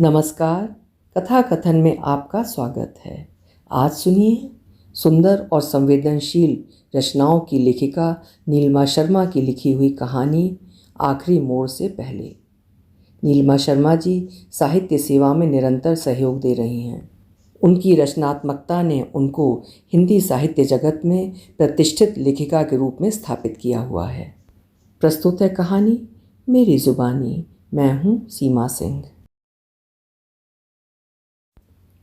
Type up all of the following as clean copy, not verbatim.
नमस्कार। कथा कथन में आपका स्वागत है। आज सुनिए सुंदर और संवेदनशील रचनाओं की लेखिका नीलिमा शर्मा की लिखी हुई कहानी आखिरी मोड़ से पहले। नीलिमा शर्मा जी साहित्य सेवा में निरंतर सहयोग दे रही हैं। उनकी रचनात्मकता ने उनको हिंदी साहित्य जगत में प्रतिष्ठित लेखिका के रूप में स्थापित किया हुआ है। प्रस्तुत है कहानी मेरी जुबानी। मैं हूँ सीमा सिंह।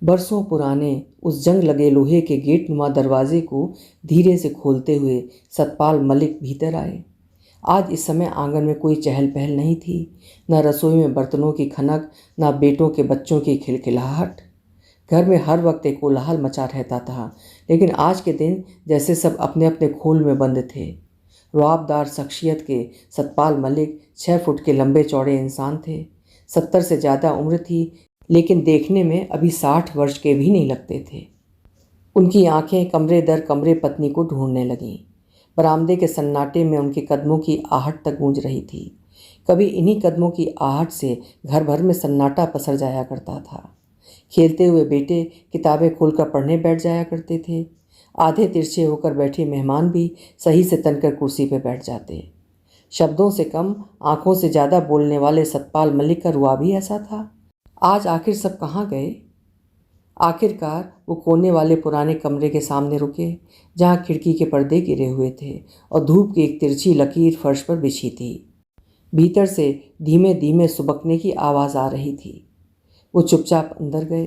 बरसों पुराने उस जंग लगे लोहे के गेटनुमा दरवाजे को धीरे से खोलते हुए सतपाल मलिक भीतर आए। आज इस समय आंगन में कोई चहल पहल नहीं थी, न रसोई में बर्तनों की खनक, न बेटों के बच्चों की खिलखिलाहट। घर में हर वक्त एक कोलाहल मचा रहता था, लेकिन आज के दिन जैसे सब अपने अपने खोल में बंद थे। रुआबदार शख्सियत के सतपाल मलिक 6 फुट के लंबे चौड़े इंसान थे। 70 से ज़्यादा उम्र थी, लेकिन देखने में अभी 60 वर्ष के भी नहीं लगते थे। उनकी आंखें कमरे दर कमरे पत्नी को ढूंढने लगीं। बरामदे के सन्नाटे में उनके कदमों की आहट तक गूंज रही थी। कभी इन्हीं कदमों की आहट से घर भर में सन्नाटा पसर जाया करता था। खेलते हुए बेटे किताबें खोलकर पढ़ने बैठ जाया करते थे। आधे तिरछे होकर बैठे मेहमान भी सही से तनकर कुर्सी पर बैठ जाते। शब्दों से कम आंखों से ज़्यादा बोलने वाले सतपाल मलिक का रुआ भी ऐसा था। आज आखिर सब कहाँ गए? आखिरकार वो कोने वाले पुराने कमरे के सामने रुके, जहाँ खिड़की के पर्दे गिरे हुए थे और धूप की एक तिरछी लकीर फर्श पर बिछी थी। भीतर से धीमे धीमे सुबकने की आवाज़ आ रही थी। वो चुपचाप अंदर गए।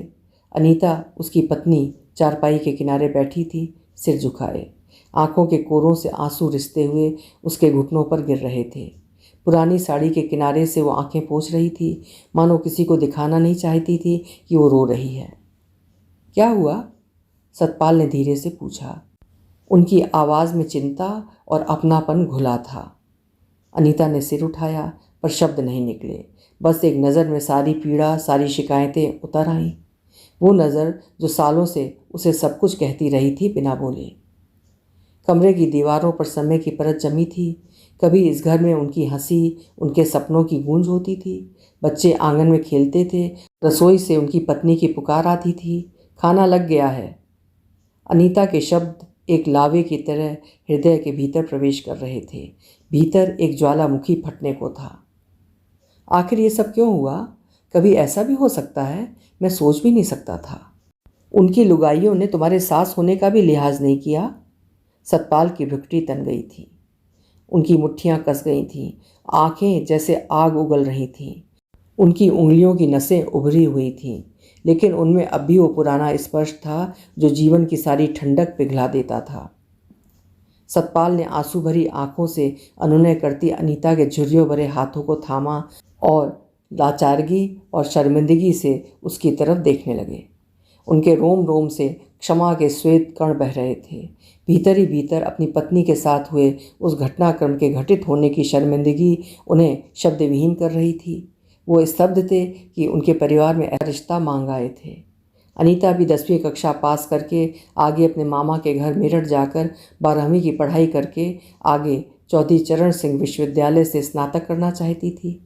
अनीता, उसकी पत्नी, चारपाई के किनारे बैठी थी, सिर झुकाए। आंखों के कोरों से आंसू रिसते हुए उसके घुटनों पर गिर रहे थे। पुरानी साड़ी के किनारे से वो आंखें पोंछ रही थी, मानो किसी को दिखाना नहीं चाहती थी कि वो रो रही है। क्या हुआ? सतपाल ने धीरे से पूछा। उनकी आवाज़ में चिंता और अपनापन घुला था। अनीता ने सिर उठाया, पर शब्द नहीं निकले। बस एक नज़र में सारी पीड़ा, सारी शिकायतें उतर आईं। वो नज़र जो सालों से उसे सब कुछ कहती रही थी बिना बोले। कमरे की दीवारों पर समय की परत जमी थी। कभी इस घर में उनकी हंसी, उनके सपनों की गूंज होती थी। बच्चे आंगन में खेलते थे। रसोई से उनकी पत्नी की पुकार आती थी, खाना लग गया है। अनीता के शब्द एक लावे की तरह हृदय के भीतर प्रवेश कर रहे थे। भीतर एक ज्वालामुखी फटने को था। आखिर ये सब क्यों हुआ? कभी ऐसा भी हो सकता है? मैं सोच भी नहीं सकता था। उनकी लुगाइयों ने तुम्हारे सास होने का भी लिहाज नहीं किया। सतपाल की भ्रुकुटी तन गई थी। उनकी मुट्ठियां कस गई थीं। आंखें जैसे आग उगल रही थीं। उनकी उंगलियों की नसें उभरी हुई थीं, लेकिन उनमें अब भी वो पुराना स्पर्श था जो जीवन की सारी ठंडक पिघला देता था। सतपाल ने आंसू भरी आंखों से अनुनय करती अनीता के झुर्रियों भरे हाथों को थामा और लाचारगी और शर्मिंदगी से उसकी तरफ देखने लगे। उनके रोम रोम से क्षमा के श्वेत कण बह रहे थे। भीतर ही भीतर अपनी पत्नी के साथ हुए उस घटनाक्रम के घटित होने की शर्मिंदगी उन्हें शब्दविहीन कर रही थी। वो स्तब्ध थे कि उनके परिवार में रिश्ता मांग आए थे। अनीता भी 10वीं कक्षा पास करके आगे अपने मामा के घर मेरठ जाकर 12वीं की पढ़ाई करके आगे चौधरी चरण सिंह विश्वविद्यालय से स्नातक करना चाहती थी।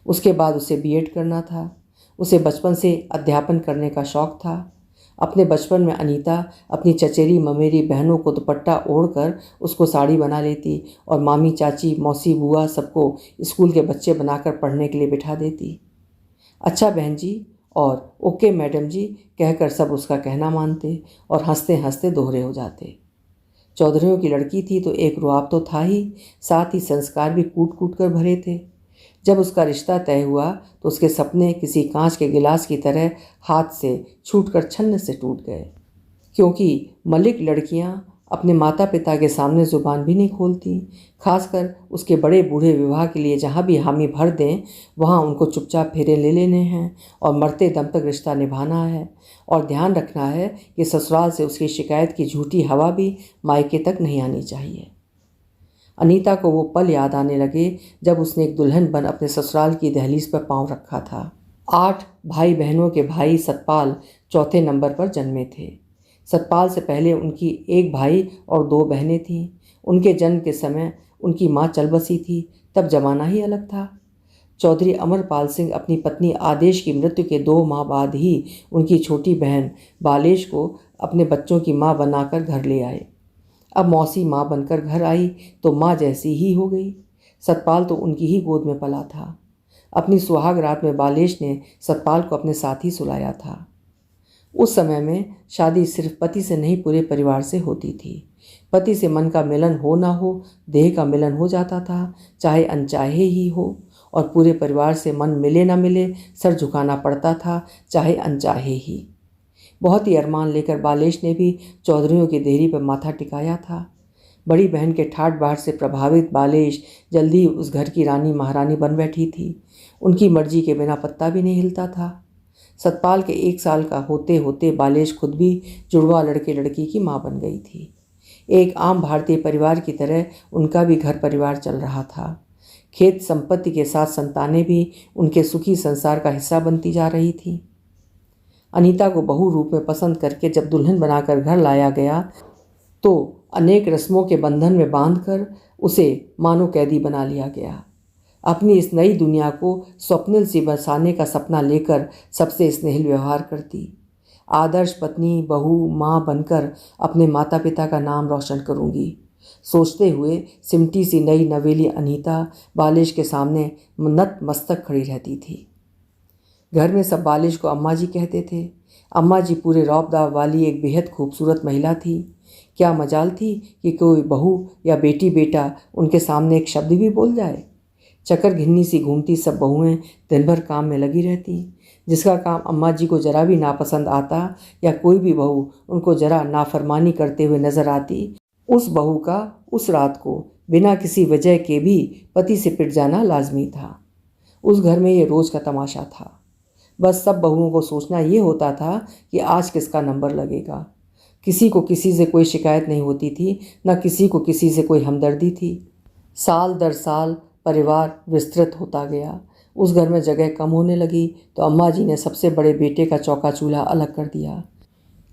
उसके बाद उसे बीएड करना था। उसे बचपन से अध्यापन करने का शौक़ था। अपने बचपन में अनीता अपनी चचेरी ममेरी बहनों को दुपट्टा ओढ़कर उसको साड़ी बना लेती और मामी, चाची, मौसी, बुआ सबको स्कूल के बच्चे बनाकर पढ़ने के लिए बिठा देती। अच्छा बहन जी और ओके मैडम जी कहकर सब उसका कहना मानते और हंसते हंसते दोहरे हो जाते। चौधरियों की लड़की थी तो एक रुआब तो था ही, साथ ही संस्कार भी कूट कूट कर भरे थे। जब उसका रिश्ता तय हुआ तो उसके सपने किसी कांच के गिलास की तरह हाथ से छूटकर छन्न से टूट गए, क्योंकि मलिक लड़कियां अपने माता पिता के सामने ज़ुबान भी नहीं खोलती। खासकर उसके बड़े बूढ़े विवाह के लिए जहाँ भी हामी भर दें वहाँ उनको चुपचाप फेरे ले लेने हैं और मरते दम तक रिश्ता निभाना है। और ध्यान रखना है कि ससुराल से उसकी शिकायत की झूठी हवा भी मायके तक नहीं आनी चाहिए। अनीता को वो पल याद आने लगे जब उसने एक दुल्हन बन अपने ससुराल की दहलीज पर पांव रखा था। 8 भाई बहनों के भाई सतपाल चौथे नंबर पर जन्मे थे। सतपाल से पहले उनकी एक भाई और 2 बहनें थीं। उनके जन्म के समय उनकी माँ चल बसी थी। तब जमाना ही अलग था। चौधरी अमरपाल सिंह अपनी पत्नी आदेश की मृत्यु के 2 माह बाद ही उनकी छोटी बहन बालेश को अपने बच्चों की माँ बनाकर घर ले आए। अब मौसी माँ बनकर घर आई तो माँ जैसी ही हो गई। सतपाल तो उनकी ही गोद में पला था। अपनी सुहाग रात में बालेश ने सतपाल को अपने साथ ही सुलाया था। उस समय में शादी सिर्फ पति से नहीं पूरे परिवार से होती थी। पति से मन का मिलन हो ना हो, देह का मिलन हो जाता था, चाहे अनचाहे ही हो, और पूरे परिवार से मन मिले ना मिले सर झुकाना पड़ता था, चाहे अनचाहे ही। बहुत ही अरमान लेकर बालेश ने भी चौधरियों की देहरी पर माथा टिकाया था। बड़ी बहन के ठाट बाट से प्रभावित बालेश जल्दी ही उस घर की रानी महारानी बन बैठी थी। उनकी मर्जी के बिना पत्ता भी नहीं हिलता था। सतपाल के 1 साल का होते होते बालेश खुद भी जुड़वा लड़के लड़की की माँ बन गई थी। एक आम भारतीय परिवार की तरह उनका भी घर परिवार चल रहा था। खेत संपत्ति के साथ संतानें भी उनके सुखी संसार का हिस्सा बनती जा रही थी। अनीता को बहू रूप में पसंद करके जब दुल्हन बनाकर घर लाया गया तो अनेक रस्मों के बंधन में बांधकर उसे मानो कैदी बना लिया गया। अपनी इस नई दुनिया को स्वप्निल सी बसाने का सपना लेकर सबसे स्नेहिल व्यवहार करती। आदर्श पत्नी, बहू, माँ बनकर अपने माता पिता का नाम रोशन करूंगी, सोचते हुए सिमटी सी नई नवेली अनीता बालेश के सामने नत मस्तक खड़ी रहती थी। घर में सब बालेश को अम्मा जी कहते थे। अम्मा जी पूरे रौब दाव वाली एक बेहद खूबसूरत महिला थी। क्या मजाल थी कि कोई बहू या बेटी बेटा उनके सामने एक शब्द भी बोल जाए। चक्कर घिन्नी सी घूमती सब बहुएं दिन भर काम में लगी रहती। जिसका काम अम्मा जी को जरा भी नापसंद आता या कोई भी बहू उनको जरा नाफरमानी करते हुए नजर आती, उस बहू का उस रात को बिना किसी वजह के भी पति से पिट जाना लाजमी था। उस घर में ये रोज का तमाशा था। बस सब बहुओं को सोचना ये होता था कि आज किसका नंबर लगेगा। किसी को किसी से कोई शिकायत नहीं होती थी, न किसी को किसी से कोई हमदर्दी थी। साल दर साल परिवार विस्तृत होता गया। उस घर में जगह कम होने लगी तो अम्मा जी ने सबसे बड़े बेटे का चौका चूल्हा अलग कर दिया।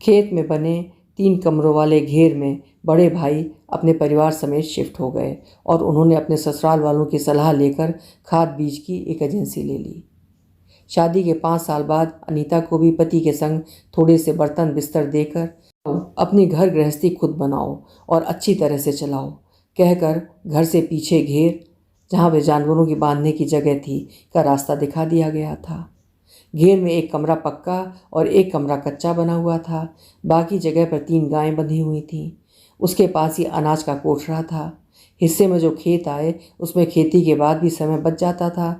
खेत में बने 3 कमरों वाले घेर में बड़े भाई अपने परिवार समेत शिफ्ट हो गए और उन्होंने अपने ससुराल वालों की सलाह लेकर खाद बीज की एक एजेंसी ले ली। शादी के 5 साल बाद अनीता को भी पति के संग थोड़े से बर्तन बिस्तर देकर अपनी घर गृहस्थी खुद बनाओ और अच्छी तरह से चलाओ कहकर घर से पीछे घेर, जहाँ वे जानवरों की बांधने की जगह थी, का रास्ता दिखा दिया गया था। घेर में एक कमरा पक्का और एक कमरा कच्चा बना हुआ था। बाकी जगह पर 3 गायें बंधी हुई थीं। उसके पास ही अनाज का कोठरा था। हिस्से में जो खेत आए उसमें खेती के बाद भी समय बच जाता था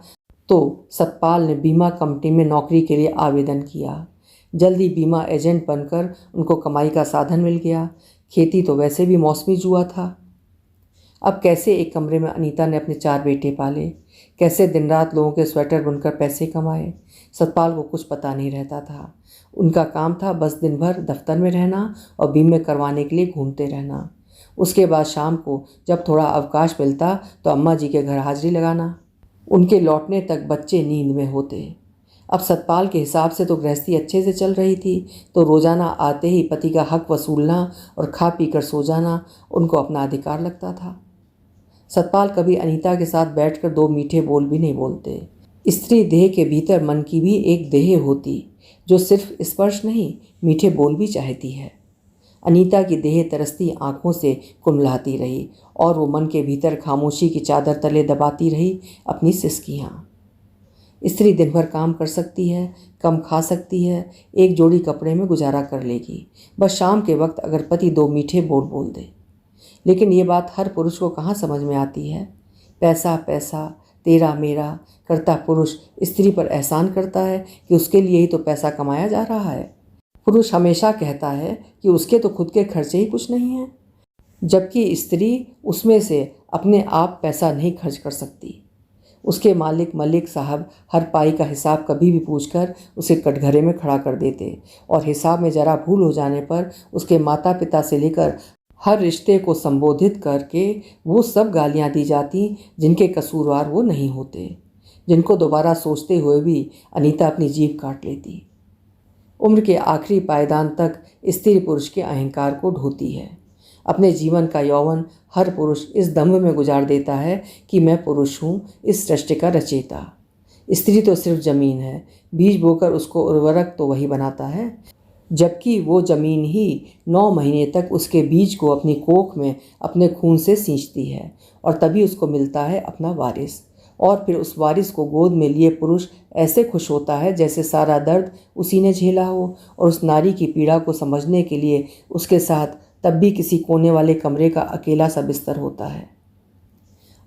तो सतपाल ने बीमा कंपनी में नौकरी के लिए आवेदन किया। जल्दी बीमा एजेंट बनकर उनको कमाई का साधन मिल गया। खेती तो वैसे भी मौसमी जुआ था। अब कैसे एक कमरे में अनीता ने अपने 4 बेटे पाले, कैसे दिन रात लोगों के स्वेटर बुनकर पैसे कमाए, सतपाल को कुछ पता नहीं रहता था। उनका काम था बस दिन भर दफ्तर में रहना और बीमे करवाने के लिए घूमते रहना। उसके बाद शाम को जब थोड़ा अवकाश मिलता तो अम्मा जी के घर हाजिरी लगाना। उनके लौटने तक बच्चे नींद में होते। अब सतपाल के हिसाब से तो गृहस्थी अच्छे से चल रही थी, तो रोजाना आते ही पति का हक वसूलना और खा पी कर सो जाना उनको अपना अधिकार लगता था। सतपाल कभी अनीता के साथ बैठकर 2 मीठे बोल भी नहीं बोलते। स्त्री देह के भीतर मन की भी एक देह होती जो सिर्फ स्पर्श नहीं, मीठे बोल भी चाहती है। अनीता की देह तरसती आंखों से कुमलाती रही और वो मन के भीतर खामोशी की चादर तले दबाती रही अपनी सिसकियाँ। स्त्री दिन भर काम कर सकती है, कम खा सकती है, एक जोड़ी कपड़े में गुजारा कर लेगी, बस शाम के वक्त अगर पति 2 मीठे बोल दे। लेकिन ये बात हर पुरुष को कहाँ समझ में आती है। पैसा पैसा तेरा मेरा करता पुरुष स्त्री पर एहसान करता है कि उसके लिए ही तो पैसा कमाया जा रहा है। पुरुष हमेशा कहता है कि उसके तो खुद के खर्चे ही कुछ नहीं हैं, जबकि स्त्री उसमें से अपने आप पैसा नहीं खर्च कर सकती। उसके मालिक मलिक साहब हर पाई का हिसाब कभी भी पूछकर उसे कटघरे में खड़ा कर देते और हिसाब में जरा भूल हो जाने पर उसके माता पिता से लेकर हर रिश्ते को संबोधित करके वो सब गालियां दी जाती जिनके कसूरवार वो नहीं होते, जिनको दोबारा सोचते हुए भी अनीता अपनी जीभ काट लेती। उम्र के आखिरी पायदान तक स्त्री पुरुष के अहंकार को ढोती है। अपने जीवन का यौवन हर पुरुष इस दम्भ में गुजार देता है कि मैं पुरुष हूँ, इस सृष्टि का रचयिता। स्त्री तो सिर्फ ज़मीन है, बीज बोकर उसको उर्वरक तो वही बनाता है, जबकि वो ज़मीन ही 9 महीने तक उसके बीज को अपनी कोख में अपने खून से सींचती है और तभी उसको मिलता है अपना वारिस। और फिर उस वारिस को गोद में लिए पुरुष ऐसे खुश होता है जैसे सारा दर्द उसी ने झेला हो, और उस नारी की पीड़ा को समझने के लिए उसके साथ तब भी किसी कोने वाले कमरे का अकेला सा बिस्तर होता है।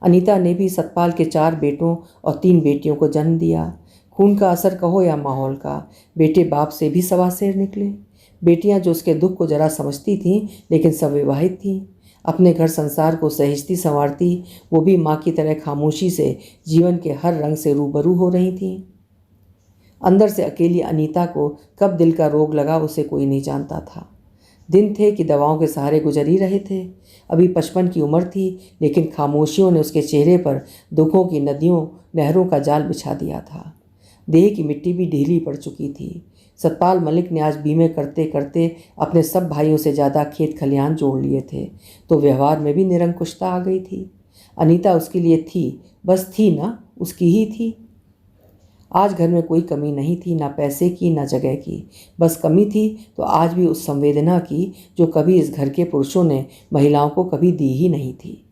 अनीता ने भी सतपाल के 4 बेटों और 3 बेटियों को जन्म दिया। खून का असर कहो या माहौल का, बेटे बाप से भी सवा सेर निकले। बेटियां जो उसके दुख को जरा समझती थीं लेकिन सब विवाहित थीं, अपने घर संसार को सहेजती संवारती वो भी माँ की तरह खामोशी से जीवन के हर रंग से रूबरू हो रही थीं। अंदर से अकेली अनीता को कब दिल का रोग लगा उसे कोई नहीं जानता था। दिन थे कि दवाओं के सहारे गुजर ही रहे थे। अभी 55 की उम्र थी, लेकिन खामोशियों ने उसके चेहरे पर दुखों की नदियों नहरों का जाल बिछा दिया था। देह की मिट्टी भी ढीली पड़ चुकी थी। सतपाल मलिक ने आज बीमे करते करते अपने सब भाइयों से ज़्यादा खेत खलिहान जोड़ लिए थे, तो व्यवहार में भी निरंकुशता आ गई थी। अनीता उसके लिए थी, बस थी ना, उसकी ही थी। आज घर में कोई कमी नहीं थी, ना पैसे की ना जगह की, बस कमी थी तो आज भी उस संवेदना की जो कभी इस घर के पुरुषों ने महिलाओं को कभी दी ही नहीं थी।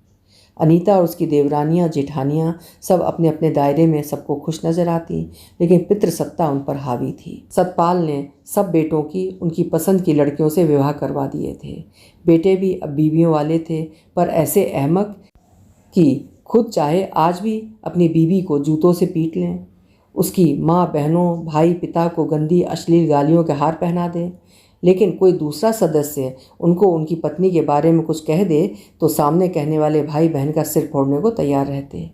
अनीता और उसकी देवरानियां जेठानियां सब अपने अपने दायरे में सबको खुश नजर आती, लेकिन पितृसत्ता उन पर हावी थी। सतपाल ने सब बेटों की उनकी पसंद की लड़कियों से विवाह करवा दिए थे। बेटे भी अब बीवियों वाले थे, पर ऐसे अहमक कि खुद चाहे आज भी अपनी बीवी को जूतों से पीट लें, उसकी माँ बहनों भाई पिता को गंदी अश्लील गालियों के हार पहना दें, लेकिन कोई दूसरा सदस्य उनको उनकी पत्नी के बारे में कुछ कह दे तो सामने कहने वाले भाई बहन का सिर फोड़ने को तैयार रहते।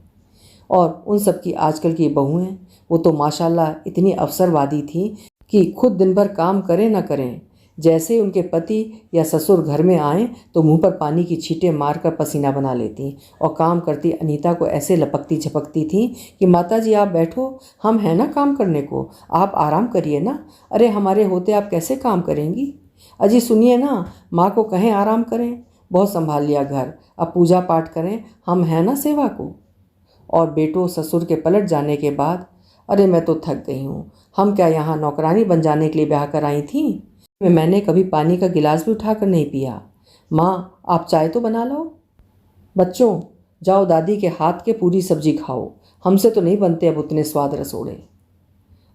और उन सब की आजकल की बहुएं, वो तो माशाल्लाह इतनी अवसरवादी थीं कि खुद दिन भर काम करें ना करें, जैसे उनके पति या ससुर घर में आएं तो मुंह पर पानी की छींटें मारकर पसीना बना लेती और काम करती अनीता को ऐसे लपकती झपकती थीं कि माता जी आप बैठो, हम हैं ना काम करने को, आप आराम करिए ना, अरे हमारे होते आप कैसे काम करेंगी, अजी सुनिए ना, माँ को कहें आराम करें, बहुत संभाल लिया घर, अब पूजा पाठ करें, हम हैं ना सेवा को। और बेटों ससुर के पलट जाने के बाद, अरे मैं तो थक गई हूँ, हम क्या यहाँ नौकरानी बन जाने के लिए ब्याह कर आई थी, मैंने कभी पानी का गिलास भी उठाकर नहीं पिया, माँ आप चाय तो बना लो, बच्चों जाओ दादी के हाथ के पूरी सब्जी खाओ, हमसे तो नहीं बनते अब उतने स्वाद रसोड़े।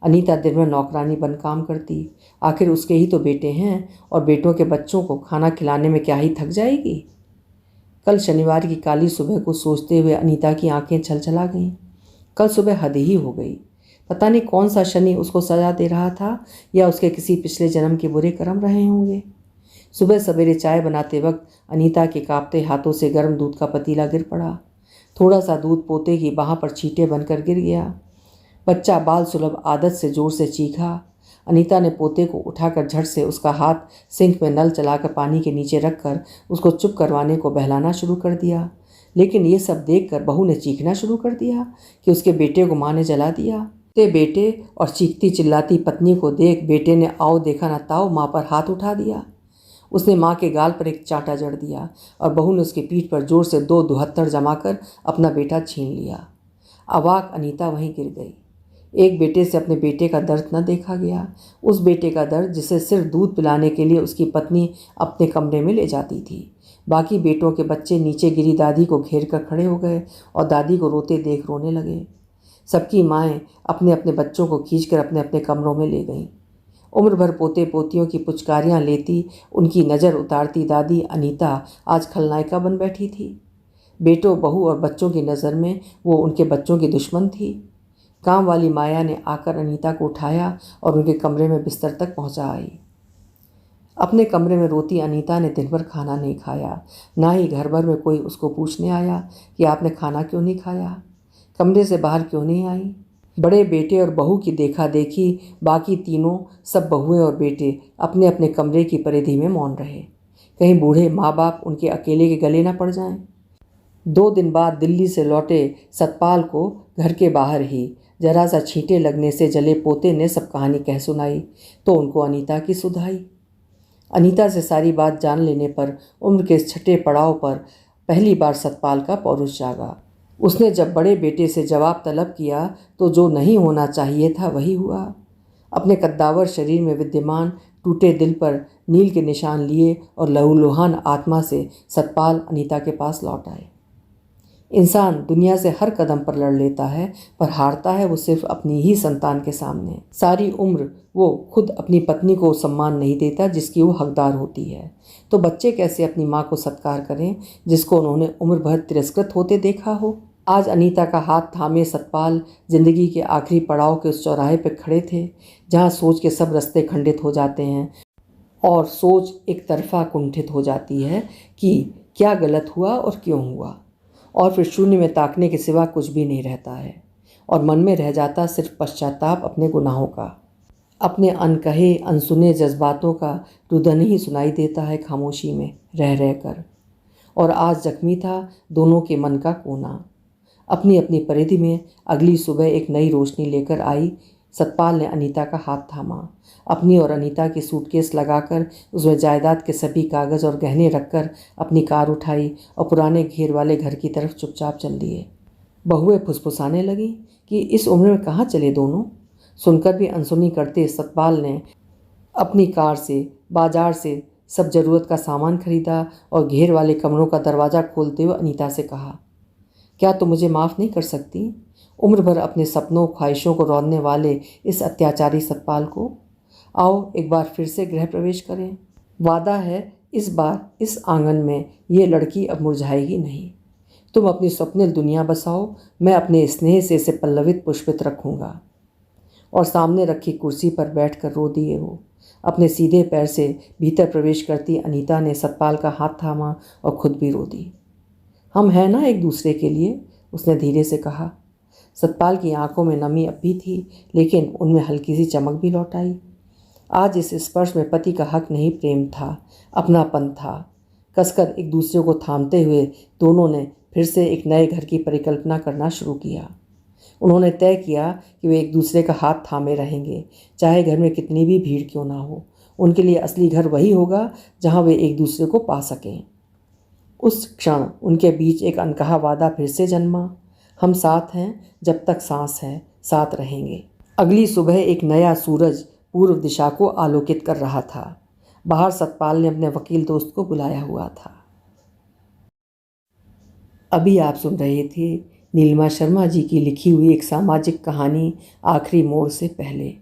अनीता दिन में नौकरानी बन काम करती, आखिर उसके ही तो बेटे हैं और बेटों के बच्चों को खाना खिलाने में क्या ही थक जाएगी। कल शनिवार की काली सुबह को सोचते हुए अनीता की आंखें छलछला गईं। कल सुबह हद ही हो गई, पता नहीं कौन सा शनि उसको सजा दे रहा था या उसके किसी पिछले जन्म के बुरे कर्म रहे होंगे। सुबह सवेरे चाय बनाते वक्त अनीता के कांपते हाथों से गर्म दूध का पतीला गिर पड़ा। थोड़ा सा दूध पोते की बाह पर छींटे बनकर गिर गया। बच्चा बाल सुलभ आदत से जोर से चीखा। अनीता ने पोते को उठाकर झट से उसका हाथ सिंक में नल चलाकर पानी के नीचे रखकर उसको चुप करवाने को बहलाना शुरू कर दिया, लेकिन ये सब देखकर बहू ने चीखना शुरू कर दिया कि उसके बेटे को माँ ने जला दिया। ते बेटे और चीखती चिल्लाती पत्नी को देख बेटे ने आओ देखा न ताओ माँ पर हाथ उठा दिया। उसने माँ के गाल पर एक चांटा जड़ दिया और बहू ने उसकी पीठ पर जोर से 2 दुहत्तर जमाकर अपना बेटा छीन लिया। अवाक अनीता वहीं गिर गई। एक बेटे से अपने बेटे का दर्द न देखा गया, उस बेटे का दर्द जिसे सिर्फ दूध पिलाने के लिए उसकी पत्नी अपने कमरे में ले जाती थी। बाकी बेटों के बच्चे नीचे गिरी दादी को घेर कर खड़े हो गए और दादी को रोते देख रोने लगे। सबकी माएँ अपने अपने बच्चों को खींचकर अपने अपने कमरों में ले गईं। उम्र भर पोते पोतियों की पुचकारियाँ लेती उनकी नज़र उतारती दादी अनीता आज खलनायिका बन बैठी थी। बेटों बहू और बच्चों की नज़र में वो उनके बच्चों की दुश्मन थी। काम वाली माया ने आकर अनीता को उठाया और उनके कमरे में बिस्तर तक पहुंचा आई। अपने कमरे में रोती अनीता ने दिन भर खाना नहीं खाया, ना ही घर भर में कोई उसको पूछने आया कि आपने खाना क्यों नहीं खाया, कमरे से बाहर क्यों नहीं आई। बड़े बेटे और बहू की देखा देखी बाकी तीनों सब बहुएं और बेटे अपने अपने कमरे की परिधि में मौन रहे, कहीं बूढ़े माँ बाप उनके अकेले के गले न पड़ जाएं। 2 दिन बाद दिल्ली से लौटे सतपाल को घर के बाहर ही जरा सा छींटे लगने से जले पोते ने सब कहानी कह सुनाई तो उनको अनीता की सुध आई। अनीता से सारी बात जान लेने पर उम्र के इस छठे पड़ाव पर पहली बार सतपाल का पौरुष जागा। उसने जब बड़े बेटे से जवाब तलब किया तो जो नहीं होना चाहिए था वही हुआ। अपने कद्दावर शरीर में विद्यमान टूटे दिल पर नील के निशान लिए और लहूलुहान आत्मा से सतपाल अनीता के पास लौट आए। इंसान दुनिया से हर कदम पर लड़ लेता है, पर हारता है वो सिर्फ अपनी ही संतान के सामने। सारी उम्र वो खुद अपनी पत्नी को सम्मान नहीं देता जिसकी वो हकदार होती है, तो बच्चे कैसे अपनी माँ को सत्कार करें जिसको उन्होंने उम्र भर तिरस्कृत होते देखा हो। आज अनीता का हाथ थामे सतपाल जिंदगी के आखिरी पड़ाव के उस चौराहे पर खड़े थे जहाँ सोच के सब रास्ते खंडित हो जाते हैं और सोच एक तरफा कुंठित हो जाती है कि क्या गलत हुआ और क्यों हुआ, और फिर शून्य में ताकने के सिवा कुछ भी नहीं रहता है और मन में रह जाता सिर्फ पश्चाताप अपने गुनाहों का। अपने अनकहे अनसुने जज्बातों का रुदन ही सुनाई देता है खामोशी में रह रह कर। और आज जख्मी था दोनों के मन का कोना। अपनी अपनी परिधि में अगली सुबह एक नई रोशनी लेकर आई। सतपाल ने अनीता का हाथ थामा। अपनी और अनीता की सूटकेस लगाकर उसमें जायदाद के सभी कागज़ और गहने रखकर अपनी कार उठाई और पुराने घेर वाले घर की तरफ चुपचाप चल दिए। बहुएं फुसफुसाने लगी कि इस उम्र में कहाँ चले दोनों। सुनकर भी अनसुनी करते सतपाल ने अपनी कार से बाजार से सब ज़रूरत का सामान खरीदा और घेर वाले कमरों का दरवाज़ा खोलते हुए अनीता से कहा, क्या तुम मुझे माफ़ नहीं कर सकती? उम्र भर अपने सपनों ख्वाहिशों को रौंदने वाले इस अत्याचारी सतपाल को। आओ एक बार फिर से गृह प्रवेश करें। वादा है इस बार इस आंगन में ये लड़की अब मुरझाएगी नहीं। तुम अपनी स्वप्निल दुनिया बसाओ, मैं अपने स्नेह से इसे पल्लवित पुष्पित रखूँगा। और सामने रखी कुर्सी पर बैठकर रो दिए वो। अपने सीधे पैर से भीतर प्रवेश करती अनीता ने सतपाल का हाथ थामा और खुद भी रो दी। हम हैं ना एक दूसरे के लिए, उसने धीरे से कहा। सतपाल की आंखों में नमी अब भी थी, लेकिन उनमें हल्की सी चमक भी लौट आई। आज इस स्पर्श में पति का हक नहीं, प्रेम था, अपनापन था। कसकर एक दूसरे को थामते हुए दोनों ने फिर से एक नए घर की परिकल्पना करना शुरू किया। उन्होंने तय किया कि वे एक दूसरे का हाथ थामे रहेंगे, चाहे घर में कितनी भी भीड़ क्यों ना हो। उनके लिए असली घर वही होगा जहाँ वे एक दूसरे को पा सकें। उस क्षण उनके बीच एक अनकहा वादा फिर से जन्मा, हम साथ हैं, जब तक सांस है साथ रहेंगे। अगली सुबह एक नया सूरज पूर्व दिशा को आलोकित कर रहा था। बाहर सतपाल ने अपने वकील दोस्त को बुलाया हुआ था। अभी आप सुन रहे थे नीलिमा शर्मा जी की लिखी हुई एक सामाजिक कहानी आखिरी मोड़ से पहले।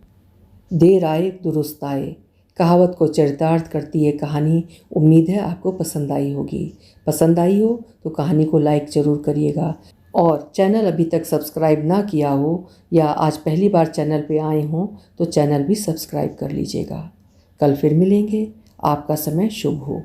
देर आए दुरुस्त आए कहावत को चरितार्थ करती है कहानी। उम्मीद है आपको पसंद आई होगी। पसंद आई हो तो कहानी को लाइक ज़रूर करिएगा, और चैनल अभी तक सब्सक्राइब ना किया हो या आज पहली बार चैनल पे आए हों तो चैनल भी सब्सक्राइब कर लीजिएगा। कल फिर मिलेंगे। आपका समय शुभ हो।